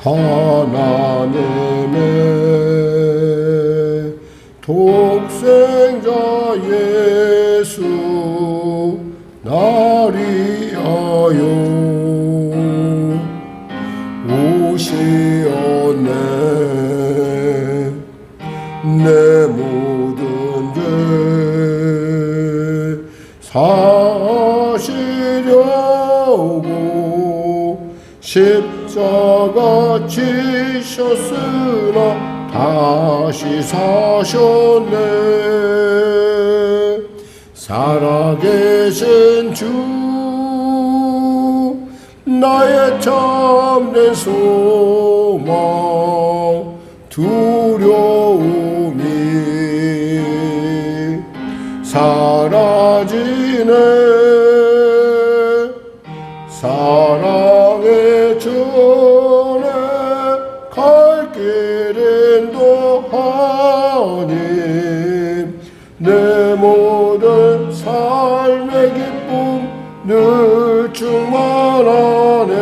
하나님의 독생자 예수 날 위하여 오시었네. 내 모든 죄 사시려고 십자가 지셨으나 다시 사셨네. 살아계신 주 나의 참된 소망 두려움이 사라지네. 사랑의 전에 갈 길은 더하니 내 모든 삶의 기쁨 늘 충만하네.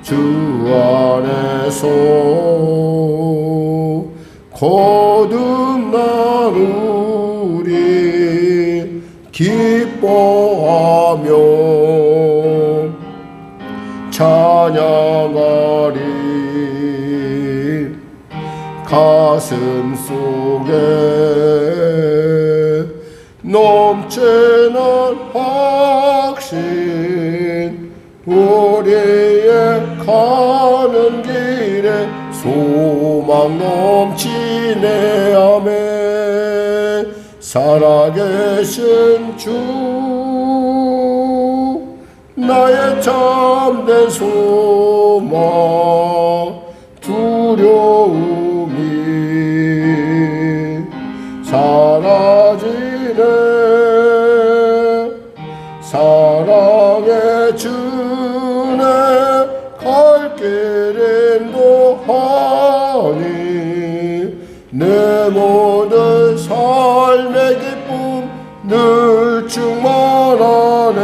주 안에서 거듭난 우리 기뻐하며 찬양하리. 가슴 속에 넘치는 확신 우리의 가는 길에 소망 넘치네. 아멘. 살아계신 주 나의 참된 소망 두려움이 사라지네. 사랑의 주네 갈 길은 더하니 내 모든 삶의 기쁨 늘 충만하네.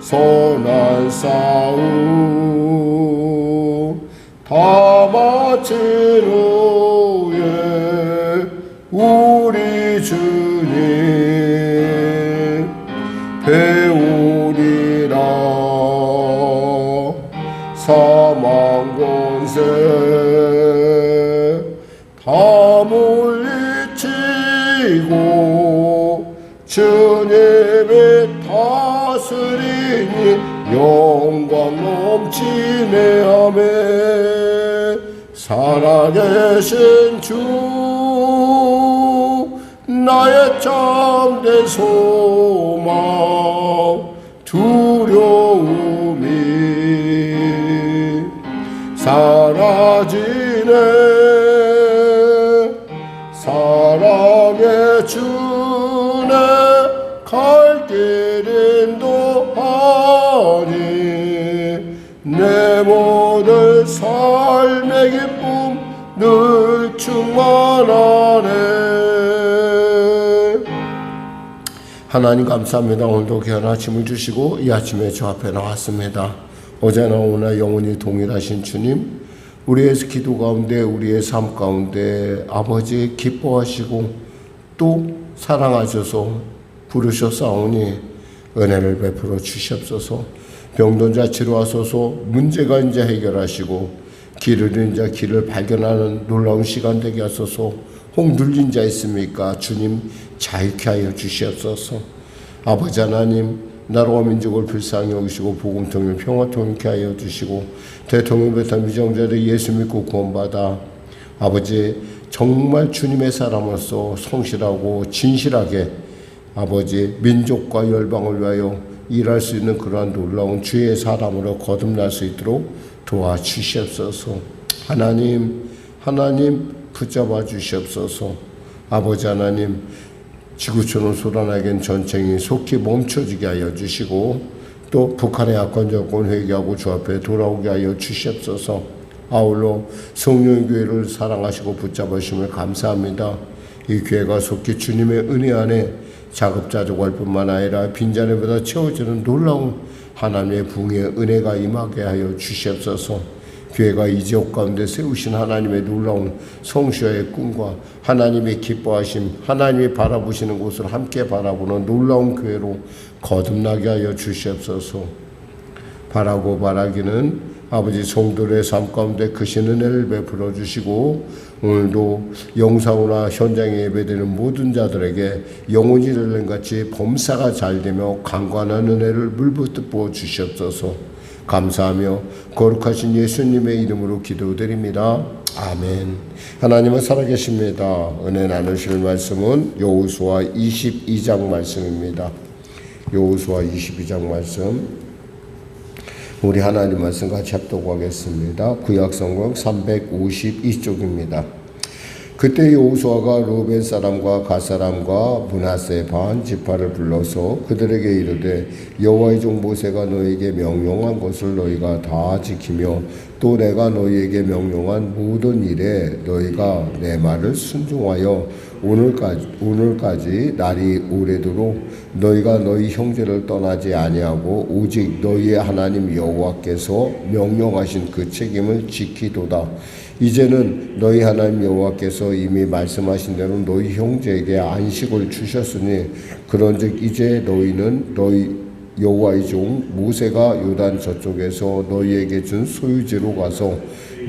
선한 싸움 다 마친 후에 우리 주님 배우리라. 사망 권세 다 물리치고 주님이 다스리니 영광 넘치네. 아멘. 살아계신 주 나의 참된 소망 두려움이 사라지네. 사랑의 주네 갈 길은 더하니 내 모든 삶의 기쁨 늘 충만하네. 하나님 감사합니다. 오늘도 귀한 아침을 주시고 이 아침에 저 앞에 나왔습니다. 어제나 오늘 영원히 동일하신 주님, 우리의 기도 가운데 우리의 삶 가운데 아버지 기뻐하시고 또 사랑하셔서 부르셨사오니 은혜를 베풀어 주시옵소서. 병든 자 치료하소서. 문제가 이제 해결하시고 길을 잃은 자 길을 발견하는 놀라운 시간 되게 하소서. 홍눌린 자 있습니까? 주님 자유케 하여 주시옵소서. 아버지 하나님, 나라와 민족을 불쌍히 여기시고 복음 통일 평화 통일케 하여 주시고 대통령 배탄 미정자들 예수 믿고 구원받아 아버지 정말 주님의 사람으로서 성실하고 진실하게 아버지 민족과 열방을 위하여 일할 수 있는 그러한 놀라운 주의 사람으로 거듭날 수 있도록 도와주시옵소서. 하나님 붙잡아 주시옵소서. 아버지 하나님, 지구촌을 쏟아나긴 전쟁이 속히 멈춰지게 하여 주시고 또 북한의 악한 정권 회개하고 주 앞에 돌아오게 하여 주시옵소서. 아울러 성령의 교회를 사랑하시고 붙잡으심을 감사합니다. 이 교회가 속히 주님의 은혜 안에 자급자족할 뿐만 아니라 빈자리보다 채워지는 놀라운 하나님의 붕의 은혜가 임하게 하여 주시옵소서. 교회가 이 지역 가운데 세우신 하나님의 놀라운 성수의 꿈과 하나님의 기뻐하심, 하나님이 바라보시는 곳을 함께 바라보는 놀라운 교회로 거듭나게 하여 주시옵소서. 바라고 바라기는 아버지 성도의 삶 가운데 크신 은혜를 베풀어 주시고 오늘도 영상으로나 현장에 예배되는 모든 자들에게 영혼이 되는 같이 범사가 잘되며 강건한 은혜를 물붓듯 부어 주시옵소서. 감사하며 거룩하신 예수님의 이름으로 기도드립니다. 아멘. 하나님은 살아계십니다. 은혜 나누실 말씀은 여호수아 22장 말씀입니다. 여호수아 22장 말씀 우리 하나님 말씀 같이 합독하겠습니다. 구약성경 352쪽입니다. 그때 여호수아가 루벤 사람과 갓 사람과 므낫세 반 지파를 불러서 그들에게 이르되 여호와의 종 모세가 너희에게 명령한 것을 너희가 다 지키며 또 내가 너희에게 명령한 모든 일에 너희가 내 말을 순종하여 오늘까지 날이 오래도록 너희가 너희 형제를 떠나지 아니하고 오직 너희의 하나님 여호와께서 명령하신 그 책임을 지키도다. 이제는 너희 하나님 여호와께서 이미 말씀하신 대로 너희 형제에게 안식을 주셨으니 그런즉 이제 너희는 너희 여호와의 종 모세가 요단 저쪽에서 너희에게 준 소유지로 가서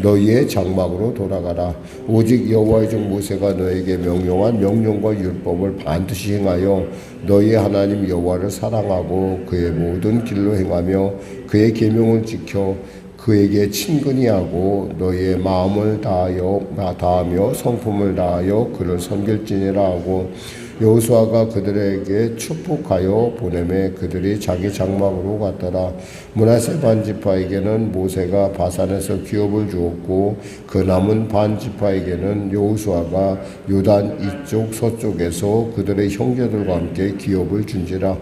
너희의 장막으로 돌아가라. 오직 여호와의 종 모세가 너희에게 명령한 명령과 율법을 반드시 행하여 너희의 하나님 여호와를 사랑하고 그의 모든 길로 행하며 그의 계명을 지켜 그에게 친근히 하고 너희의 마음을 다하며 성품을 다하여 그를 섬길지니라 하고 여호수아가 그들에게 축복하여 보내매 그들이 자기 장막으로 갔더라. 므낫세 반 지파에게는 모세가 바산에서 기업을 주었고 그 남은 반 지파에게는 여호수아가 요단 이쪽 서쪽에서 그들의 형제들과 함께 기업을 준지라.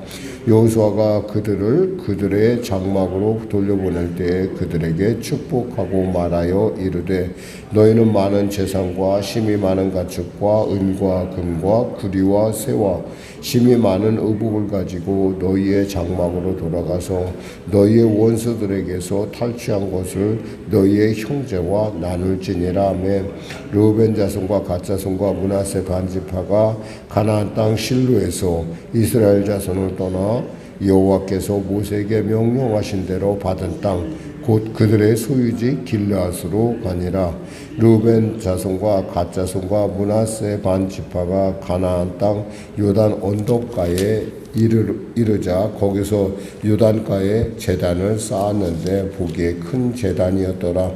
여호수아가 그들의 장막으로 돌려보낼 때에 그들에게 축복하고 말하여 이르되 너희는 많은 재산과 심이 많은 가축과 은과 금과 구리와 새와 심이 많은 의복을 가지고 너희의 장막으로 돌아가서 너희의 원수들에게서 탈취한 것을 너희의 형제와 나눌지니라. 하며 르우벤 자손과 갓 자손과 므낫세 반 지파가 가나안 땅 실로에서 이스라엘 자손을 떠나 여호와께서 모세에게 명령하신 대로 받은 땅 곧 그들의 소유지 길르앗으로 가니라. 르우벤 자손과 갓 자손과 므낫세 반 지파가 가나안 땅 요단 언덕가에 이르자 거기서 요단가에 제단을 쌓았는데 보기에 큰 제단이었더라.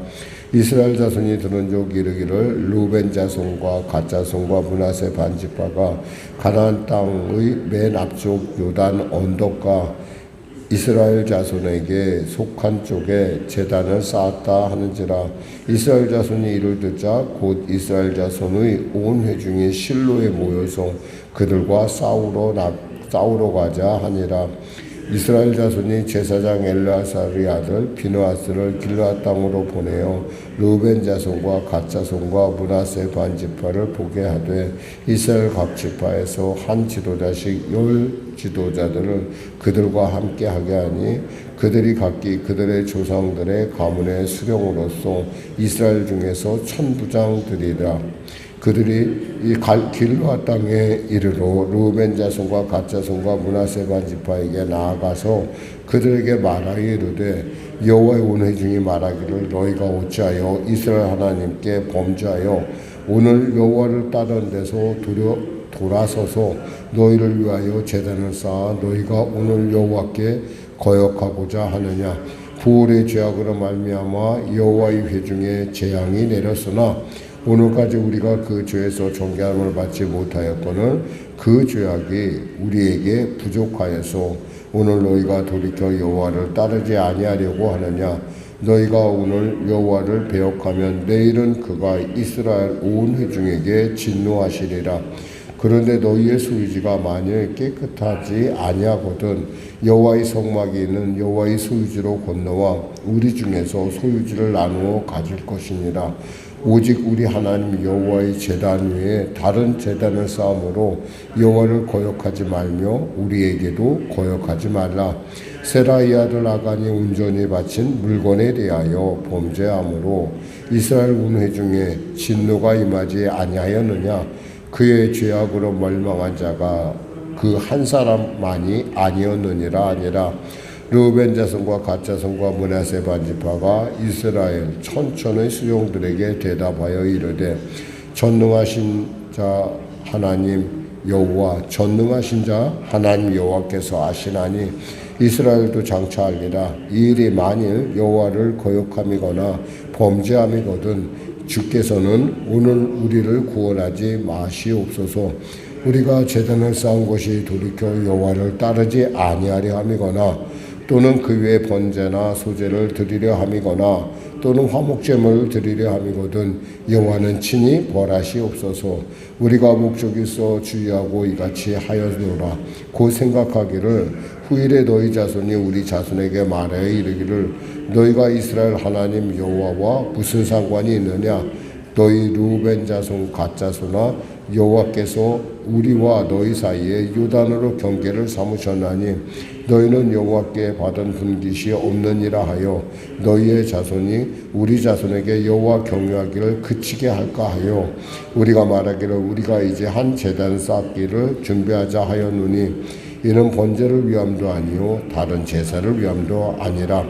이스라엘 자손이 들은 적 이르기를 르우벤 자손과 갓 자손과 므낫세 반 지파가 가나안 땅의 맨 앞쪽 요단 언덕가 이스라엘 자손에게 속한 쪽에 제단을 쌓았다 하는지라. 이스라엘 자손이 이를 듣자 곧 이스라엘 자손의 온 회중이 실로에 모여서 그들과 싸우러 가자 하니라. 이스라엘 자손이 제사장 엘르아살의 아들 비느하스를 길르앗 땅으로 보내어 르우벤 자손과 갓 자손과 므낫세 반 지파를 보게 하되 이스라엘 각 지파에서 한 지도자씩 10 지도자들을 그들과 함께 하게 하니 그들이 각기 그들의 조상들의 가문의 수령으로서 이스라엘 중에서 천부장들이라. 그들이 이 길르앗 땅에 이르러 르우벤 자손과 갓 자손과 므낫세 반 지파에게 나아가서 그들에게 말하여 이르되 여호와의 온 회중이 말하기를 너희가 어찌하여 이스라엘 하나님께 범죄하여 오늘 여호와를 따르는 데서 돌아서서 너희를 위하여 제단을 쌓아 너희가 오늘 여호와께 거역하고자 하느냐. 부울의 죄악으로 말미암아 여호와의 회중에 재앙이 내렸으나 오늘까지 우리가 그 죄에서 정죄함을 받지 못하였거늘 그 죄악이 우리에게 부족하여서 오늘 너희가 돌이켜 여호와를 따르지 아니하려고 하느냐. 너희가 오늘 여호와를 배역하면 내일은 그가 이스라엘 온 회중에게 진노하시리라. 그런데 너희의 소유지가 만일 깨끗하지 아니하거든 여호와의 성막이 있는 여호와의 소유지로 건너와 우리 중에서 소유지를 나누어 가질 것이니라. 오직 우리 하나님 여호와의 제단 외에 다른 제단을 쌓음으로 여호와를 거역하지 말며 우리에게도 거역하지 말라. 세라의 아들 아간이 온전히 바친 물건에 대하여 범죄함으로 이스라엘 운회 중에 진노가 임하지 아니하였느냐. 그의 죄악으로 멸망한 자가 그 한 사람만이 아니었느니라. 아니라 르우벤 자손과 갓 자손과 므낫세 반지파가 이스라엘 천천의 수종들에게 대답하여 이르되 전능하신 자 하나님 여호와 전능하신 자 하나님 여호와께서 아시나니 이스라엘도 장차하리라. 이 일이 만일 여호와를 거역함이거나 범죄함이거든 주께서는 오늘 우리를 구원하지 마시옵소서. 우리가 제단을 쌓은 것이 돌이켜 여호와를 따르지 아니하려 함이거나 또는 그 외에 번제나 소제를 드리려 함이거나 또는 화목제물을 드리려 함이거든 여호와는 친히 벌하시옵소서. 우리가 목적이 있어 주의하고 이같이 하였노라. 곧 생각하기를 후일에 너희 자손이 우리 자손에게 말하여 이르기를 너희가 이스라엘 하나님 여호와와 무슨 상관이 있느냐. 너희 르우벤 자손 갓 자손아 여호와께서 우리와 너희 사이에 요단으로 경계를 삼으셨나니 너희는 여호와께 받은 분깃이 없느니라 하여 너희의 자손이 우리 자손에게 여호와 경외하기를 그치게 할까 하여 우리가 말하기를 우리가 이제 한 제단 쌓기를 준비하자 하였노니 이는 번제를 위함도 아니요 다른 제사를 위함도 아니라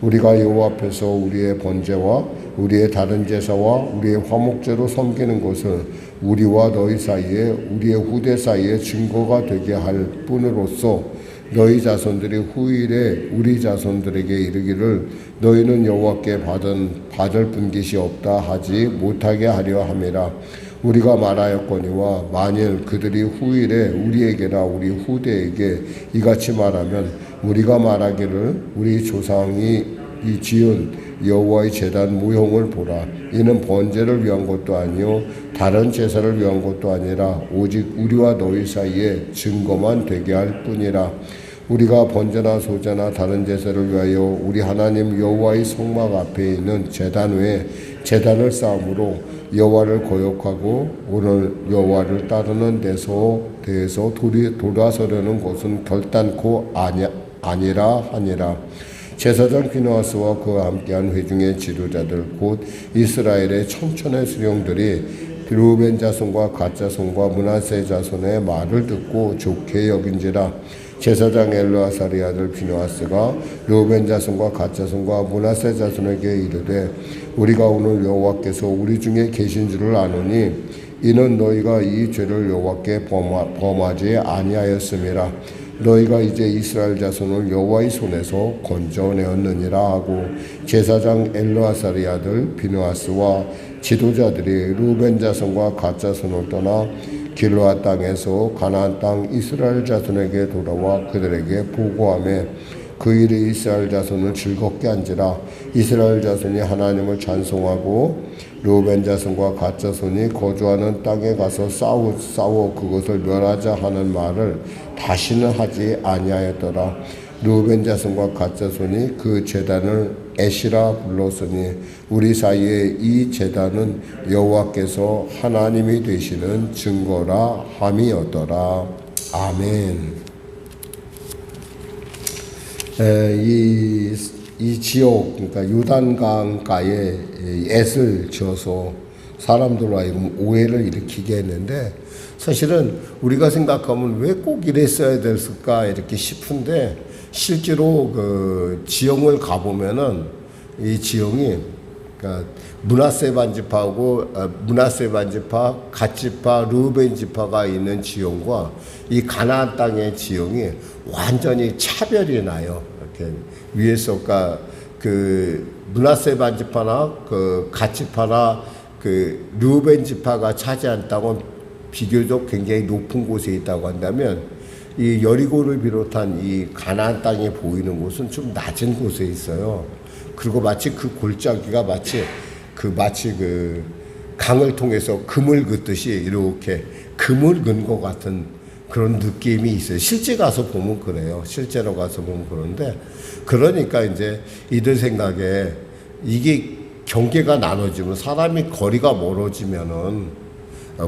우리가 여호와 앞에서 우리의 번제와 우리의 다른 제사와 우리의 화목제로 섬기는 것을 우리와 너희 사이에 우리의 후대 사이에 증거가 되게 할 뿐으로써 너희 자손들이 후일에 우리 자손들에게 이르기를 너희는 여호와께 받을 분깃이 없다 하지 못하게 하려 함이라. 우리가 말하였거니와 만일 그들이 후일에 우리에게나 우리 후대에게 이같이 말하면 우리가 말하기를 우리 조상이 이 지은 여호와의 제단 무형을 보라. 이는 번제를 위한 것도 아니요 다른 제사를 위한 것도 아니라 오직 우리와 너희 사이에 증거만 되게 할 뿐이라. 우리가 번제나 소제나 다른 제사를 위하여 우리 하나님 여호와의 성막 앞에 있는 제단 외에 제단을 쌓음으로 여호와를 거역하고 오늘 여호와를 따르는 데서 돌아서려는 것은 결단코 아니라 하니라. 제사장 피느하스와 그와 함께한 회중의 지도자들 곧 이스라엘의 천천의 수령들이 르우벤 자손과 갓 자손과 므낫세 자손의 말을 듣고 좋게 여긴지라. 제사장 엘르아살의 아들 피느하스가 르우벤 자손과 갓 자손과 므낫세 자손에게 이르되 우리가 오늘 여호와께서 우리 중에 계신 줄을 아노니 이는 너희가 이 죄를 여호와께 범하지 아니하였음이라. 너희가 이제 이스라엘 자손을 여호와의 손에서 건져내었느니라 하고 제사장 엘르아살의 아들 비느하스와 지도자들이 르우벤 자손과 갓 자손을 떠나 길르앗 땅에서 가나안 땅 이스라엘 자손에게 돌아와 그들에게 보고하며 그 일이 이스라엘 자손을 즐겁게 한지라. 이스라엘 자손이 하나님을 찬송하고 르우벤 자손과 갓 자손이 거주하는 땅에 가서 싸워 그것을 멸하자 하는 말을 다시는 하지 아니하였더라. 르우벤 자손과 갓 자손이 그 제단을 에시라 불렀으니 우리 사이에 이 제단은 여호와께서 하나님이 되시는 증거라 함이었더라. 아멘. 이 지역, 그러니까 요단강가에 애를 지어서 사람들로 하여금 오해를 일으키게 했는데 사실은 우리가 생각하면 왜 꼭 이랬어야 됐을까 이렇게 싶은데 실제로 그 지형을 가보면은 이 지형이 그러니까 므낫세 반지파하고 므낫세 반지파, 갓 지파, 르우벤 지파가 있는 지형과 이 가나안 땅의 지형이 완전히 차별이 나요. 이렇게 위에서가 그 므낫세 반지파나 그 갓 지파나 그 르우벤 지파가 차지한 땅은 비교적 굉장히 높은 곳에 있다고 한다면 이 여리고를 비롯한 이 가나안 땅이 보이는 곳은 좀 낮은 곳에 있어요. 그리고 마치 그 골짜기가 마치 그 강을 통해서 금을 긋듯이 이렇게 금을 긋는 것 같은 그런 느낌이 있어요. 실제 가서 보면 그래요. 실제로 가서 보면 그런데 그러니까 이제 이들 생각에 이게 경계가 나눠지면 사람이 거리가 멀어지면은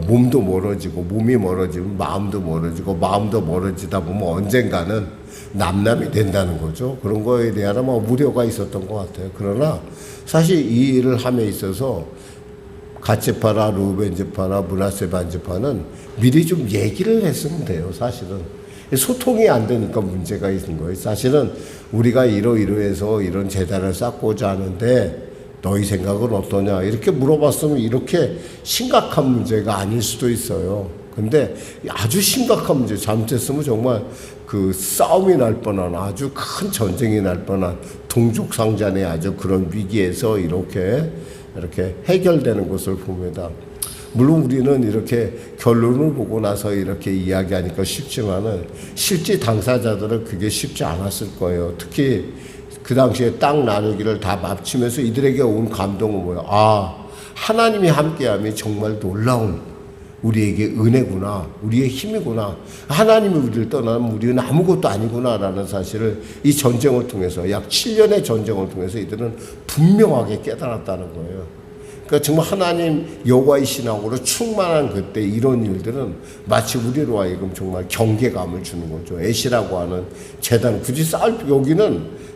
몸도 멀어지고 몸이 멀어지면 마음도 멀어지고 마음도 멀어지다 보면 언젠가는 남남이 된다는 거죠. 그런 거에 대한 아마 우려가 있었던 것 같아요. 그러나 사실 이 일을 함에 있어서 갓지파나 루벤 지파나 므낫세 반지파는 미리 좀 얘기를 했으면 돼요. 사실은 소통이 안 되니까 문제가 있는 거예요. 사실은 우리가 이러해서 이런 제단을 쌓고자 하는데 너희 생각은 어떠냐 이렇게 물어봤으면 이렇게 심각한 문제가 아닐 수도 있어요. 근데 아주 심각한 문제, 잘못했으면 정말 그 싸움이 날 뻔한 아주 큰 전쟁이 날 뻔한 동족상잔의 아주 그런 위기에서 이렇게 해결되는 것을 봅니다. 물론 우리는 이렇게 결론을 보고 나서 이렇게 이야기하니까 쉽지만은 실제 당사자들은 그게 쉽지 않았을 거예요. 특히 그 당시에 땅 나누기를 다 마치면서 이들에게 온 감동은 뭐예요? 아, 하나님이 함께함이 정말 놀라운 우리에게 은혜구나, 우리의 힘이구나. 하나님이 우리를 떠나면 우리는 아무것도 아니구나라는 사실을 이 전쟁을 통해서 약 7년의 전쟁을 통해서 이들은 분명하게 깨달았다는 거예요. 그러니까 정말 하나님 여호와의 신앙으로 충만한 그때 이런 일들은 마치 우리로 하여금 정말 경계감을 주는 거죠. 애시라고 하는 제단, 굳이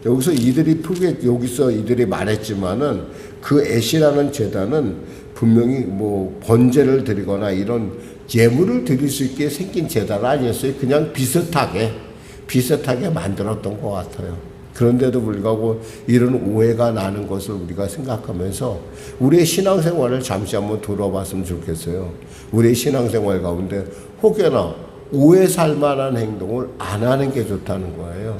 여기서 이들이 말했지만은 그 애시라는 제단은 분명히 뭐 번제를 드리거나 이런 예물을 드릴 수 있게 생긴 제단 아니었어요. 그냥 비슷하게 만들었던 것 같아요. 그런데도 불구하고 이런 오해가 나는 것을 우리가 생각하면서 우리의 신앙생활을 잠시 한번 돌아봤으면 좋겠어요. 우리의 신앙생활 가운데 혹여나 오해 살 만한 행동을 안 하는 게 좋다는 거예요.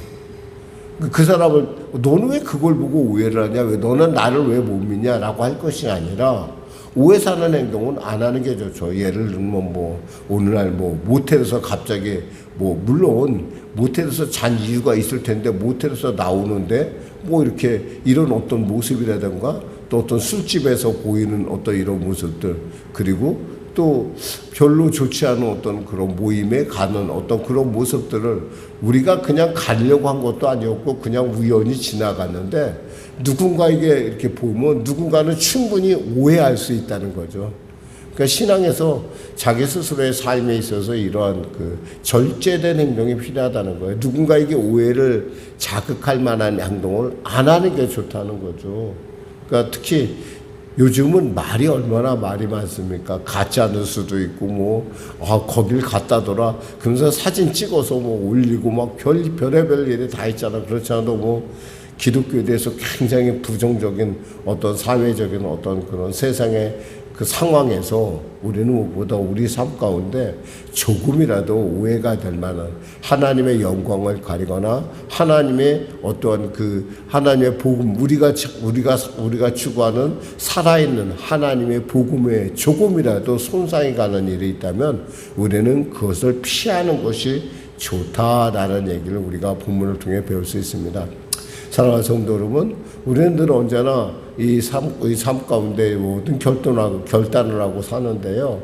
그 사람을 너는 왜 그걸 보고 오해를 하냐, 왜 너는 나를 왜 못 믿냐라고 할 것이 아니라 오해 사는 행동은 안 하는 게 좋죠. 예를 들면 뭐 오늘날 뭐 모텔에서 갑자기 뭐 물론 모텔에서 잔 이유가 있을 텐데 모텔에서 나오는데 뭐 이렇게 이런 어떤 모습이라든가 또 어떤 술집에서 보이는 어떤 이런 모습들, 그리고 또 별로 좋지 않은 어떤 그런 모임에 가는 어떤 그런 모습들을 우리가 그냥 가려고 한 것도 아니었고 그냥 우연히 지나갔는데 누군가에게 이렇게 보면 누군가는 충분히 오해할 수 있다는 거죠. 그러니까 신앙에서 자기 스스로의 삶에 있어서 이러한 그 절제된 행동이 필요하다는 거예요. 누군가에게 오해를 자극할 만한 행동을 안 하는 게 좋다는 거죠. 그러니까 특히 요즘은 말이 얼마나 말이 많습니까? 가짜 뉴스도 있고 거길 갔다더라 그러면서 사진 찍어서 올리고 막 별의별 일이 다 있잖아. 그렇지 않아도 기독교에 대해서 굉장히 부정적인 어떤 사회적인 어떤 그런 세상의 그 상황에서 우리는 무엇보다 우리 삶 가운데 조금이라도 오해가 될 만한 하나님의 영광을 가리거나 하나님의 어떠한 그 하나님의 복음, 우리가 추구하는 살아있는 하나님의 복음에 조금이라도 손상이 가는 일이 있다면 우리는 그것을 피하는 것이 좋다라는 얘기를 우리가 본문을 통해 배울 수 있습니다. 사랑하는 성도 여러분, 우리는 늘 언제나 이 삶 가운데 모든 결단을 하고 사는데요.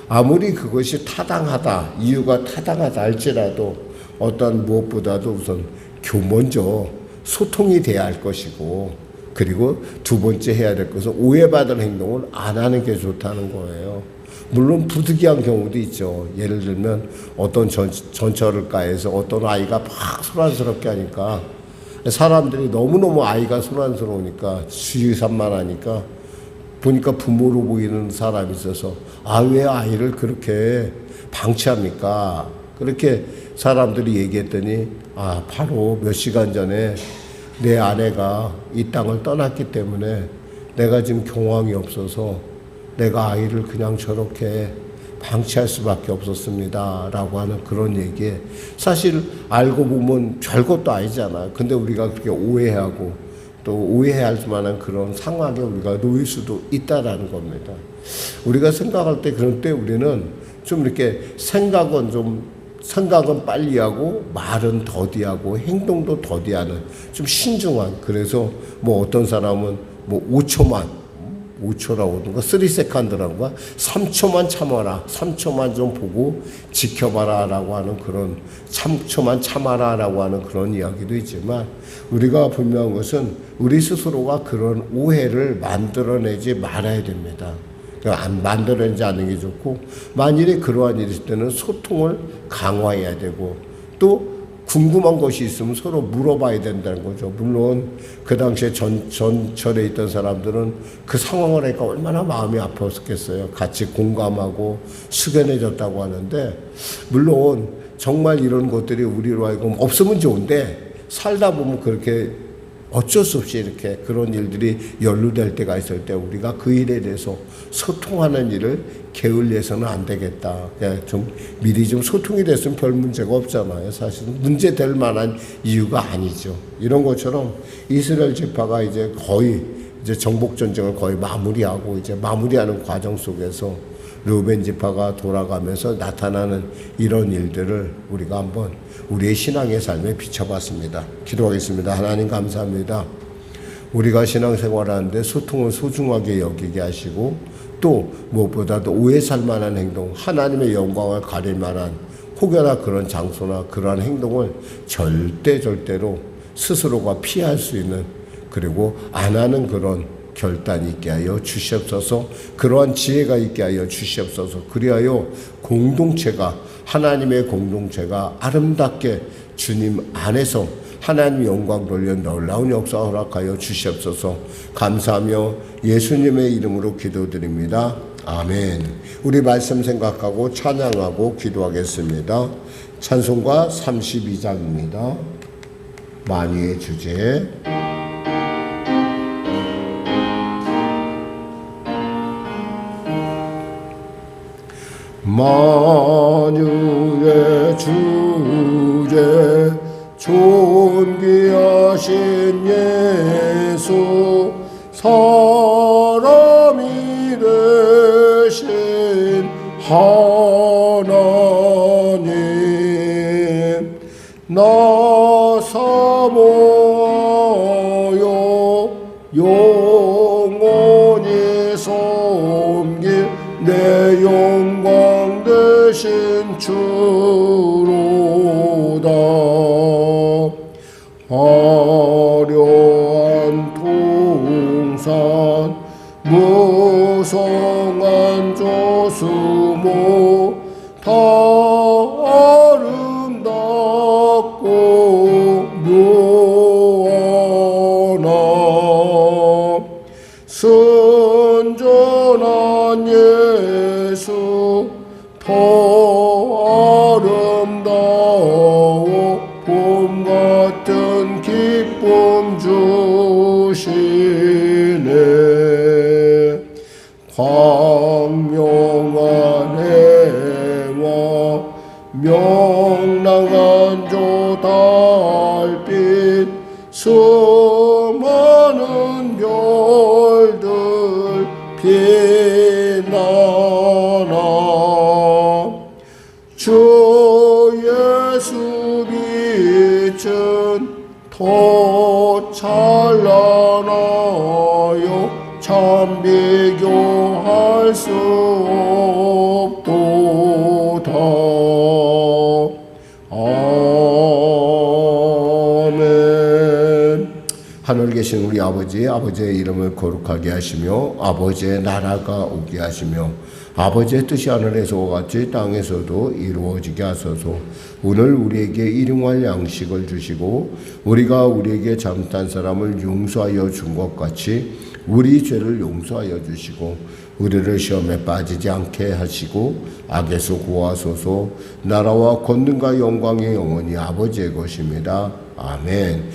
아무리 그것이 타당하다, 이유가 타당하다 할지라도 어떤 무엇보다도 우선 먼저 소통이 돼야 할 것이고, 그리고 두 번째 해야 될 것은 오해받을 행동을 안 하는 게 좋다는 거예요. 물론 부득이한 경우도 있죠. 예를 들면 어떤 전철가에서 어떤 아이가 막 소란스럽게 하니까 사람들이 너무너무 아이가 소란스러우니까 주의산만하니까 보니까 부모로 보이는 사람이 있어서 왜 아이를 그렇게 방치합니까? 그렇게 사람들이 얘기했더니 바로 몇 시간 전에 내 아내가 이 땅을 떠났기 때문에 내가 지금 경황이 없어서 내가 아이를 그냥 저렇게 방치할 수밖에 없었습니다 라고 하는 그런 얘기에 사실 알고 보면 별것도 아니잖아요. 근데 우리가 그렇게 오해하고 또 오해할 만한 그런 상황에 우리가 놓일 수도 있다라는 겁니다. 우리가 생각할 때 그런 때 우리는 좀 이렇게 생각은 빨리 하고 말은 더디하고 행동도 더디하는 좀 신중한, 그래서 어떤 사람은 5초만 5초라고 하는 거, 3세컨드라고 거, 3초만 참아라, 3초만 좀 보고 지켜봐라 라고 하는 그런, 3초만 참아라 라고 하는 그런 이야기도 있지만, 우리가 분명한 것은 우리 스스로가 그런 오해를 만들어내지 말아야 됩니다. 안 만들어내지 않는 게 좋고, 만일에 그러한 일이 있을 때는 소통을 강화해야 되고, 또 궁금한 것이 있으면 서로 물어봐야 된다는 거죠. 물론 그 당시에 전철에 있던 사람들은 그 상황을 하니까 얼마나 마음이 아팠겠어요. 같이 공감하고 숙연해졌다고 하는데, 물론 정말 이런 것들이 우리로 하여금 없으면 좋은데, 살다 보면 그렇게 어쩔 수 없이 이렇게 그런 일들이 연루될 때가 있을 때 우리가 그 일에 대해서 소통하는 일을 게을리해서는 안 되겠다. 좀 미리 좀 소통이 됐으면 별 문제가 없잖아요. 사실은 문제될 만한 이유가 아니죠. 이런 것처럼 이스라엘 지파가 이제 거의 이제 정복 전쟁을 거의 마무리하고 이제 마무리하는 과정 속에서 르우벤 지파가 돌아가면서 나타나는 이런 일들을 우리가 한번 우리의 신앙의 삶에 비춰봤습니다. 기도하겠습니다. 하나님 감사합니다. 우리가 신앙생활하는데 소통을 소중하게 여기게 하시고, 또 무엇보다도 오해 살 만한 행동, 하나님의 영광을 가릴 만한 혹여나 그런 장소나 그러한 행동을 절대로 스스로가 피할 수 있는, 그리고 안 하는 그런 결단이 있게 하여 주시옵소서. 그러한 지혜가 있게 하여 주시옵소서. 그리하여 공동체가, 하나님의 공동체가 아름답게 주님 안에서 하나님 영광 돌려 놀라운 역사 허락하여 주시옵소서. 감사하며 예수님의 이름으로 기도드립니다. 아멘. 우리 말씀 생각하고 찬양하고 기도하겠습니다. 찬송가 32장입니다. 만유의 주제. 만유의 주제 존귀하신 예수, 사람이 되신 하나님, 나 사모하여 영원히 섬길 내 영광 되신 주로다. 화려한 동산 무성한 조수모 다 아름답고 묘하나, 순전한 예수 더 아름다워 봄 같은 기쁨 주시네. 광명한 해와 명랑한 저 달빛, 수많은 별들 빛나나, 주 예수 빛은 더 찬란하여 참 비교할 수 없도다. 아멘. 하늘 계신 우리 아버지의 이름을 거룩하게 하시며 아버지의 나라가 오게 하시며 아버지의 뜻이 하늘에서와 같이 땅에서도 이루어지게 하소서. 오늘 우리에게 일용할 양식을 주시고 우리가 우리에게 잘못한 사람을 용서하여 준 것 같이 우리 죄를 용서하여 주시고 우리를 시험에 빠지지 않게 하시고 악에서 구하소서. 나라와 권능과 영광의 영원히 아버지의 것입니다. 아멘.